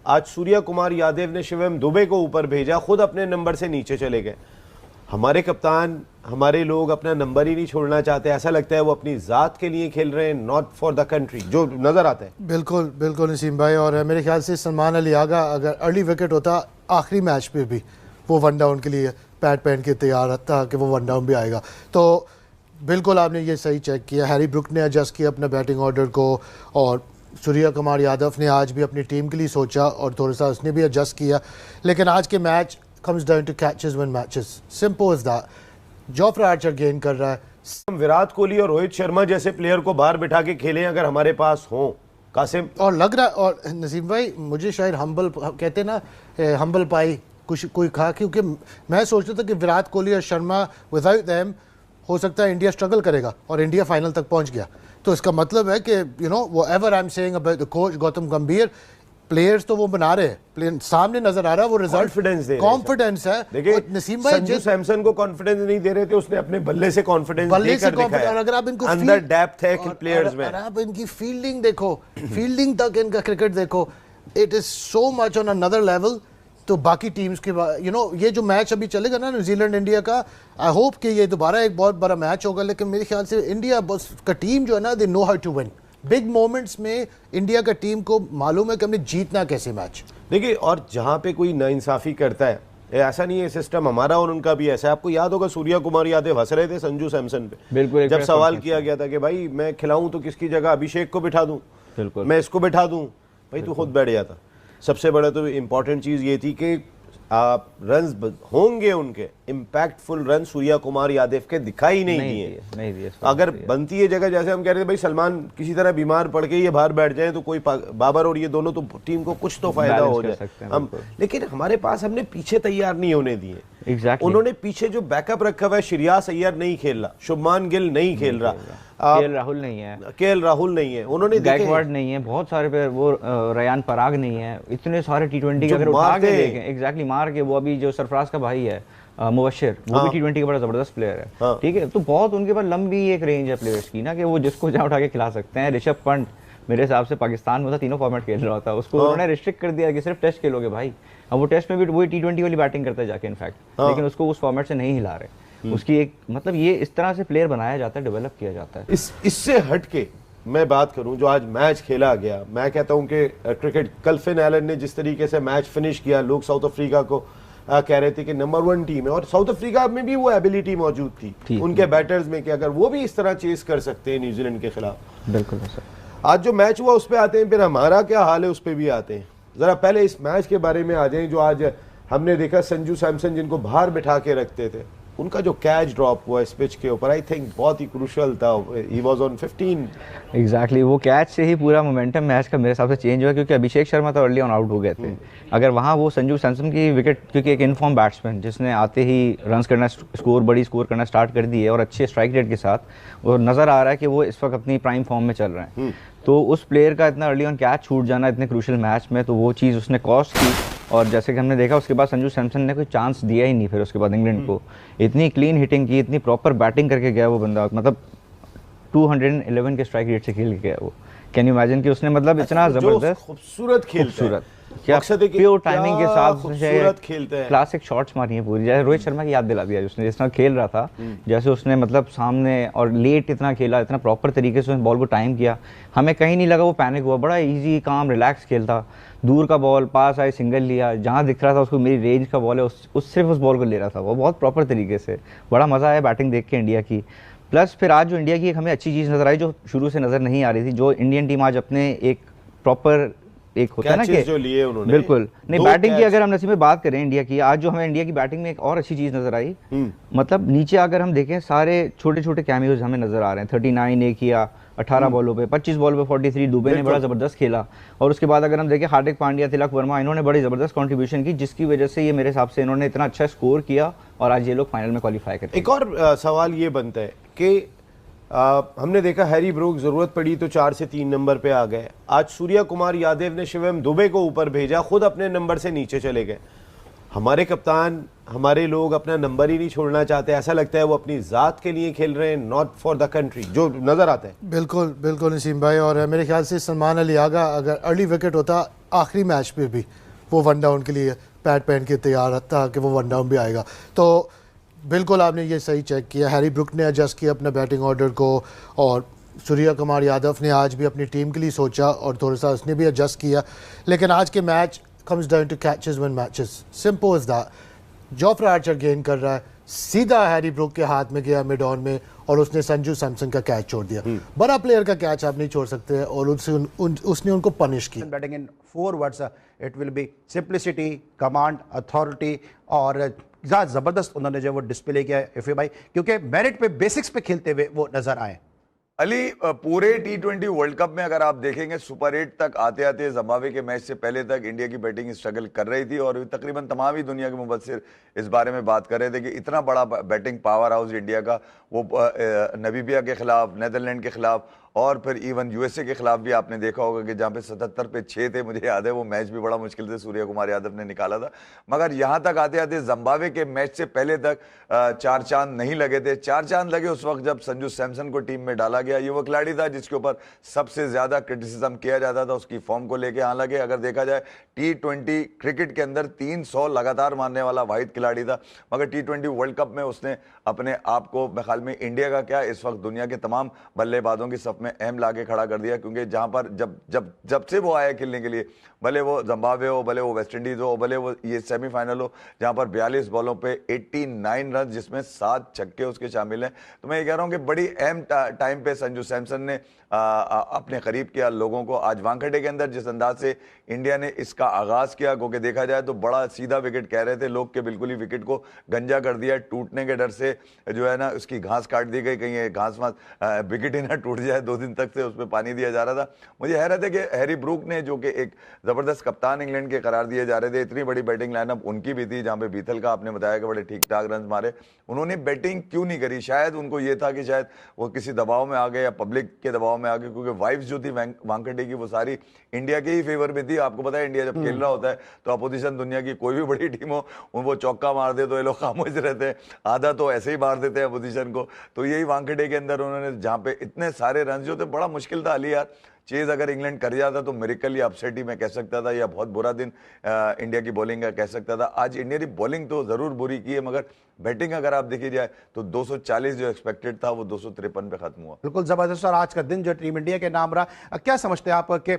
आज सूर्या कुमार यादव ने शिवम दुबे को ऊपर भेजा, खुद अपने नंबर से नीचे चले गए। हमारे कप्तान, हमारे लोग अपना नंबर ही नहीं छोड़ना चाहते, ऐसा लगता है वो अपनी ज़ात के लिए खेल रहे हैं, नॉट फॉर द कंट्री, जो नज़र आता है। बिल्कुल बिल्कुल नसीम भाई, और मेरे ख्याल से सलमान अली आगा अगर अर्ली विकेट होता आखिरी मैच पे भी वो वन डाउन के लिए पैड पहन के तैयार था कि वो वन डाउन भी आएगा। तो बिल्कुल आपने ये सही चेक किया, हैरी ब्रुक ने एडजस्ट किया अपना बैटिंग ऑर्डर को, और सूर्या कुमार यादव ने आज भी अपनी टीम के लिए सोचा और थोड़ा सा उसने भी एडजस्ट किया। लेकिन आज के match comes down to catches win matches, simple as that. Jofra Archer gain कर रहा है। विराट कोहली और रोहित शर्मा जैसे प्लेयर को बाहर बिठा के खेलें अगर हमारे पास हों कासिम, और लग रहा है, और नसीम भाई मुझे शायद हम्बल कहते ना, हम्बल पाई कुछ कोई खा, क्योंकि मैं सोच रहा था कि विराट कोहली और शर्मा विदाउट देम हो सकता है इंडिया स्ट्रगल करेगा, और इंडिया फाइनल तक पहुंच गया। तो इसका मतलब है कि यू नो वो ever I am saying about the coach Gautam गंभीर, प्लेयर्स तो वो बना रहे हैं, सामने नजर आ रहा है वो रिजल्ट, कॉन्फिडेंस है। देखिए नसीम भाई संजू सैमसन को कॉन्फिडेंस नहीं दे रहे थे, उसने अपने बल्ले से कॉन्फिडेंस देकर दिखाया। और अगर आप इनको अंदर डेप्थ है प्लेयर्स में, आप इनकी फील्डिंग देखो, फील्डिंग तक इनका क्रिकेट देखो, it is so much on another level. तो बाकी टीम्स के यू नो ये जो मैच अभी चलेगा ना न्यूजीलैंड इंडिया का, आई होप कि ये दोबारा एक बहुत बड़ा मैच होगा। लेकिन मेरे ख्याल से इंडिया का टीम जो है ना, they know how to win big moments में। इंडिया का टीम को मालूम है कि हमने जीतना कैसे मैच। देखिए, और जहां पे कोई नाइंसाफी करता है, ऐसा नहीं है सिस्टम हमारा और उनका भी ऐसा है। आपको याद होगा सूर्या कुमार यादव हंस रहे थे संजू सैमसन पे, बिल्कुल, जब सवाल किया गया था कि भाई मैं खिलाऊं तो किसकी जगह अभिषेक को बिठा दूं, बिल्कुल मैं इसको बिठा दूं, भाई तू खुद बैठ जाता। सबसे बड़ा तो इम्पोर्टेंट चीज ये थी कि रन्स होंगे उनके, इम्पैक्टफुल रन सूर्या कुमार यादव के दिखाई नहीं दिए। अगर बनती है जगह, जैसे हम कह रहे थे भाई सलमान किसी तरह बीमार पड़ के ये बाहर बैठ जाए तो कोई बाबर और ये दोनों तो टीम को कुछ तो फायदा हो जाए हम, लेकिन हमारे पास हमने पीछे तैयार नहीं होने दिए। उन्होंने पीछे जो बैकअप रखा हुआ है, श्रेयस अय्यर नहीं खेल रहा, शुभमान गिल नहीं खेल रहा, केएल राहुल नहीं है, उन्होंने गायकवाड नहीं है, बहुत सारे पे वो रयान पराग नहीं है, इतने सारे टी20 के अगर उठा के देखें, एग्जैक्टली मार के, वो अभी जो सरफराज का भाई है मुबशिर, वो भी टी20 का बड़ा जबरदस्त प्लेयर है, ठीक है। तो बहुत उनके पास लंबी एक रेंज है प्लेयर्स की ना, कि वो जिसको जहाँ उठा के खिला सकते हैं। ऋषभ पंत मेरे हिसाब से पाकिस्तान में था, तीनों फॉर्मेट खेल रहा था, उसको उन्होंने रिस्ट्रिक्ट कर दिया कि सिर्फ टेस्ट खेलोगे भाई। अब वो टेस्ट में भी वही टी20 वाली बैटिंग करता है जाके इनफैक्ट, लेकिन उसको उस फॉर्मेट से नहीं हिला रहे। उसकी एक मतलब ये इस तरह से प्लेयर बनाया जाता है, डेवलप किया जाता है। इससे हट के मैं बात करूं जो आज मैच खेला गया, मैं कहता हूं कि क्रिकेट, कल फिन एलन ने जिस तरीके से मैच फिनिश किया, लोग साउथ अफ्रीका को कह रहे थे कि नंबर 1 टीम है, और साउथ अफ्रीका में भी वो एबिलिटी मौजूद थी उनके बैटर्स में कि अगर वो भी इस तरह चेस कर सकते हैं न्यूजीलैंड के खिलाफ। बिल्कुल। आज जो मैच हुआ उस पर आते हैं, फिर हमारा क्या हाल है उस पर भी आते हैं। जरा पहले इस मैच के बारे में आ जाएं जो आज हमने देखा। संजू सैमसन जिनको बाहर बिठा के रखते थे, उनका जो कैच ड्रॉप हुआ इस पिच के ऊपर, आई थिंक बहुत ही क्रूशियल था। ही वाज ऑन 15 एग्जैक्टली, वो कैच से ही पूरा मोमेंटम मैच का मेरे हिसाब से चेंज हुआ, क्योंकि अभिषेक शर्मा तो अर्ली ऑन आउट हो गए थे। अगर वहाँ वो संजू सैमसन की विकेट, क्योंकि एक इनफॉर्म बैट्समैन जिसने आते ही रन्स करना, बड़ी स्कोर करना स्टार्ट कर दी है और अच्छे स्ट्राइक रेट के साथ, और नज़र आ रहा है कि वो इस वक्त अपनी प्राइम फॉर्म में चल रहे हैं। तो उस प्लेयर का इतना अर्ली ऑन कैच छूट जाना इतने क्रूशियल मैच में, तो वो चीज़ उसने कॉस्ट की। और जैसे कि हमने देखा उसके बाद संजू सैमसन ने कोई चांस दिया ही नहीं फिर उसके बाद इंग्लैंड को। इतनी क्लीन हिटिंग की, इतनी प्रॉपर बैटिंग करके गया वो बंदा, मतलब 211 के स्ट्राइक रेट से खेल गया वो। कैन यू इमेजिन कि उसने मतलब इतना जबरदस्त खूबसूरत क्या प्योर टाइमिंग के साथ खूबसूरत खेलते हैं, क्लासिक शॉट्स मारी है पूरी। जैसे रोहित शर्मा की याद दिला दिया उसने, जिस तरह खेल रहा था, जैसे उसने मतलब सामने और लेट इतना खेला, इतना प्रॉपर तरीके से बॉल को टाइम किया, हमें कहीं नहीं लगा वो पैनिक हुआ। बड़ा इजी काम रिलैक्स खेलता, दूर का बॉल पास आए सिंगल लिया, जहाँ दिख रहा था उसको मेरी रेंज का बॉल है सिर्फ उस बॉल को ले रहा था वो, बहुत प्रॉपर तरीके से। बड़ा मज़ा आया बैटिंग देख के इंडिया की। प्लस फिर आज जो इंडिया की एक हमें अच्छी चीज़ नज़र आई, जो शुरू से नज़र नहीं आ रही थी, जो इंडियन टीम आज अपने एक प्रॉपर एक होता है ना कि जो लिए उन्होंने, बिल्कुल नहीं बैटिंग की अगर हम नसीब में बात करें इंडिया की, आज जो हमें इंडिया की बैटिंग में एक और अच्छी चीज़ नज़र आई, मतलब नीचे अगर हम देखें सारे छोटे छोटे कैमियोज हमें नज़र आ रहे हैं। 39 एक किया 18 बॉलों पे, 25 बॉल पे 43, दुबे ने बड़ा ज़बरदस्त खेला। और उसके बाद अगर हम देखें हार्दिक पांड्या, तिलक वर्मा, इन्होंने बड़ी ज़बरदस्त कंट्रीब्यूशन की, जिसकी वजह से ये मेरे हिसाब से इन्होंने इतना अच्छा स्कोर किया और आज ये लोग फाइनल में क्वालिफाई करते हैं। एक और सवाल ये बनता है कि हमने देखा हैरी ब्रूक ज़रूरत पड़ी तो 4 से 3 नंबर पे आ गए। आज सूर्या कुमार यादव ने शिवम दुबे को ऊपर भेजा, खुद अपने नंबर से नीचे चले गए। हमारे कप्तान, हमारे लोग अपना नंबर ही नहीं छोड़ना चाहते, ऐसा लगता है वो अपनी ज़ात के लिए खेल रहे हैं, नॉट फॉर द कंट्री, जो नज़र आता है। बिल्कुल बिल्कुल नसीम भाई, और मेरे ख्याल से सलमान अली आगा अगर अर्ली विकेट होता आखिरी मैच पे भी वो वन डाउन के लिए पैड पहन के तैयार था कि वो वन डाउन भी आएगा। तो बिल्कुल आपने ये सही चेक किया, हैरी ब्रुक ने एडजस्ट किया अपना बैटिंग ऑर्डर को, और सूर्या कुमार यादव ने आज भी अपनी टीम के लिए सोचा और थोड़ा सा उसने भी एडजस्ट किया। लेकिन आज के match comes down to catches win matches, simple as that. Jofra Archer gain कर रहा है, सीधा हैरी ब्रुक के हाथ में गया मिड ऑन में और उसने संजू सैमसन का कैच छोड़ दिया। बड़ा प्लेयर का कैच आप नहीं छोड़ सकते और उसने उनको पनिश किया। Batting in 4 words, it will be simplicity, command, authority, और जबरदस्त उन्होंने जो वो डिस्प्ले किया एफए भाई, क्योंकि मेरिट पे बेसिक्स पे खेलते हुए वो नजर आए। अली, पूरे टी20 वर्ल्ड कप में अगर आप देखेंगे सुपर 8 तक आते आते जिम्बाब्वे के मैच से पहले तक इंडिया की बैटिंग स्ट्रगल कर रही थी, और तकरीबन तमाम ही दुनिया के मुबस्सिर इस बारे में बात कर रहे थे कि इतना बड़ा बैटिंग पावर हाउस इंडिया का, वो नमीबिया के खिलाफ, नेदरलैंड के खिलाफ, और फिर इवन यूएसए के खिलाफ भी आपने देखा होगा कि जहाँ पे 77 पे 6 थे। मुझे याद है वो मैच भी बड़ा मुश्किल से सूर्या कुमार यादव ने निकाला था। मगर यहाँ तक आते आते जिम्बाब्वे के मैच से पहले तक 4 चांद नहीं लगे थे। 4 चांद लगे उस वक्त जब संजू सैमसन को टीम में डाला गया। ये वो खिलाड़ी था जिसके ऊपर सबसे ज्यादा क्रिटिसिज्म किया जाता था उसकी फॉर्म को लेकर। हालांकि अगर देखा जाए टी20 क्रिकेट के अंदर 300 लगातार मारने वाला वाहिद खिलाड़ी था, मगर टी20 वर्ल्ड कप में उसने अपने आप को, मेरे ख्याल में इंडिया का क्या, इस वक्त दुनिया के तमाम बल्लेबाजों की सफ में अहम लाके खड़ा कर दिया। क्योंकि जहां पर जब से वो आया खेलने के लिए, भले वो जिम्बाब्वे हो, भले वो वेस्ट इंडीज हो, भले वो ये सेमीफाइनल हो जहां पर 42 बॉलों पे 89 रन, जिसमें 7 छक्के उसके शामिल हैं। तो मैं ये कह रहा हूं कि बड़ी अहम टाइम पे संजू सैमसन ने अपने करीब किया लोगों को। आज वानखेड़े के अंदर जिस अंदाज से इंडिया ने इसका आगाज किया, क्योंकि देखा जाए तो बड़ा सीधा विकेट कह रहे थे लोग के, बिल्कुल ही विकेट को गंजा कर दिया। टूटने के डर से जो है ना उसकी घास काट दी गई, कहीं घास विकेट ही ना टूट जाए। 2 दिन तक से उसमें पानी दिया जा रहा था। मुझे हैरत है कि हैरी ब्रूक ने, जो कि एक जबरदस्त कप्तान इंग्लैंड के करार दिए जा रहे थे, इतनी बड़ी बैटिंग लाइनअप उनकी भी थी, जहां पे बीथल का आपने बताया कि बड़े ठीक ठाक रन मारे, उन्होंने बैटिंग क्यों नहीं करी? शायद उनको ये था कि शायद वो किसी दबाव में आ गए या पब्लिक के दबाव में आ गए, क्योंकि वाइब्स जो थी वानखेड़े की वो सारी इंडिया के ही फेवर में थी। आपको पता है इंडिया जब खेल रहा होता है तो अपोजिशन दुनिया की कोई भी बड़ी टीम हो, वो चौका मार दे तो ये लोग खामोश रहते हैं, आधा तो ऐसे ही मार देते हैं अपोजिशन को। तो यही वानखेड़े के अंदर उन्होंने, जहां पे इतने सारे रन जो थे, बड़ा मुश्किल था अली यार। चेज अगर इंग्लैंड कर जाता तो मिरेकल या अपसेट ही मैं कह सकता था, या बहुत बुरा दिन इंडिया की बॉलिंग का कह सकता था। आज इंडिया की बॉलिंग तो जरूर बुरी की है, मगर बैटिंग अगर आप देखी जाए तो 240 जो एक्सपेक्टेड था वो 253 पे खत्म हुआ। बिल्कुल जबरदस्त। और आज का दिन जो टीम इंडिया के नाम रहा, क्या समझते हैं आप कि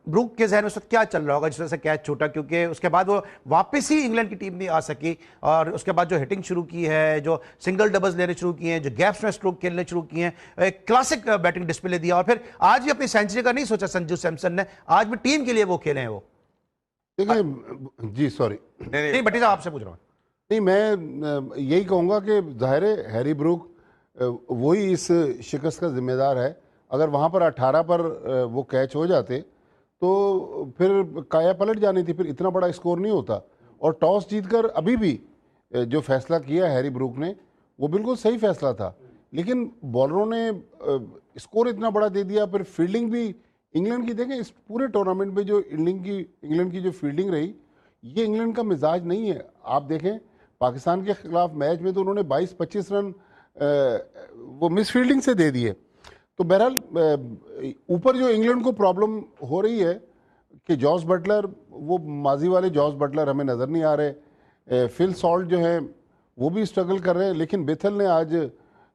ब्रूक के जहन में उस वक्त क्या चल रहा होगा जिस तरह से कैच छूटा? क्योंकि उसके बाद वो वापस ही इंग्लैंड की टीम नहीं आ सकी, और उसके बाद जो हिटिंग शुरू की है, जो सिंगल डबल्स लेने शुरू किए हैं, जो गैप्स में स्ट्रोक खेलने शुरू किए हैं, एक क्लासिक बैटिंग डिस्प्ले दिया। और फिर आज भी अपनी सेंचुरी का नहीं सोचा संजू सैमसन ने, आज भी टीम के लिए वो खेले हैं वो। देखिए जी, सॉरी नहीं भट्टी साहब आपसे पूछ रहा हूँ। नहीं, मैं यही कहूँगा कि जाहिर है हैरी ब्रूक वही इस शिकस्त का जिम्मेदार है। अगर वहाँ पर 18 पर वो कैच हो जाते तो फिर काया पलट जानी थी, फिर इतना बड़ा स्कोर नहीं होता। और टॉस जीतकर अभी भी जो फैसला किया हैरी ब्रूक ने वो बिल्कुल सही फैसला था, लेकिन बॉलरों ने स्कोर इतना बड़ा दे दिया। फिर फील्डिंग भी इंग्लैंड की, देखें इस पूरे टूर्नामेंट में जो इंग्लैंड की जो फील्डिंग रही, ये इंग्लैंड का मिजाज नहीं है। आप देखें पाकिस्तान के खिलाफ मैच में तो उन्होंने 22-25 रन वो मिस फील्डिंग से दे दिए। तो बहरहाल ऊपर जो इंग्लैंड को प्रॉब्लम हो रही है कि जॉस बटलर, वो माजी वाले जॉस बटलर हमें नज़र नहीं आ रहे। फिल सॉल्ट जो है वो भी स्ट्रगल कर रहे हैं, लेकिन बेथल ने आज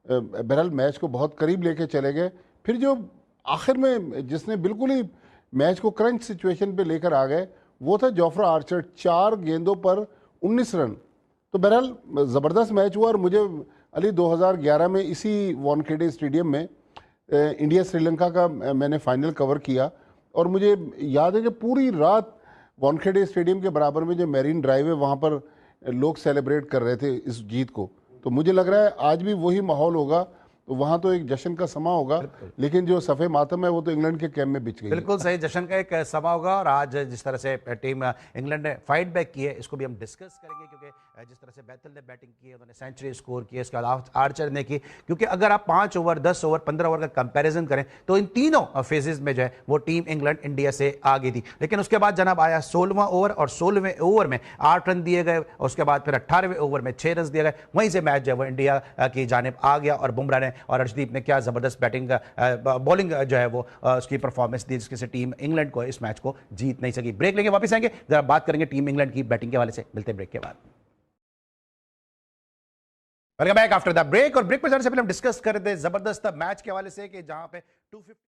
बहरहाल मैच को बहुत करीब लेके चले गए। फिर जो आखिर में जिसने बिल्कुल ही मैच को क्रंच सिचुएशन पे लेकर आ गए वो था जोफ्रा आर्चर। 4 गेंदों पर 19 रन। तो बहरहाल ज़बरदस्त मैच हुआ। और मुझे अली 2011 में इसी वानखेड़े स्टेडियम में इंडिया श्रीलंका का मैंने फाइनल कवर किया, और मुझे याद है कि पूरी रात वानखेड़े स्टेडियम के बराबर में जो मैरीन ड्राइव है वहाँ पर लोग सेलिब्रेट कर रहे थे इस जीत को। तो मुझे लग रहा है आज भी वही माहौल होगा, तो वहाँ तो एक जश्न का समा होगा, लेकिन जो सफ़े मातम है वो तो इंग्लैंड के कैम्प में बिछ गई। बिल्कुल सही, जश्न का एक समा होगा। और आज जिस तरह से टीम इंग्लैंड ने फाइट बैक की है, इसको भी हम डिस्कस करेंगे, क्योंकि जिस तरह से बैतल ने बैटिंग की है, उन्होंने सेंचुरी स्कोर की, इसके अलावा आर्चर ने की। क्योंकि अगर आप 5 ओवर, 10 ओवर, 15 ओवर का कंपैरिजन करें तो इन तीनों फेजेस में जो है वो टीम इंग्लैंड इंडिया से आगे थी। लेकिन उसके बाद जनाब आया 16वां ओवर, और 16वें ओवर में 8 रन दिए गए। उसके बाद फिर 18वें ओवर में 6 रन दिए गए। वहीं से मैच जो है वो इंडिया की जानिब आ गया, और बुमराह ने और अर्शदीप ने क्या ज़बरदस्त बैटिंग बॉलिंग जो है वो उसकी परफॉर्मेंस दी, जिसके से टीम इंग्लैंड को इस मैच को जीत नहीं सकी। ब्रेक लेंगे, वापस आएंगे, जरा बात करेंगे टीम इंग्लैंड की बैटिंग के हवाले से। मिलते हैं ब्रेक के बाद। Welcome back after the break. और ब्रेक पे जाने से पहले हम डिस्कस कर रहे थे जबरदस्त मैच के हवाले से कि जहां पे 250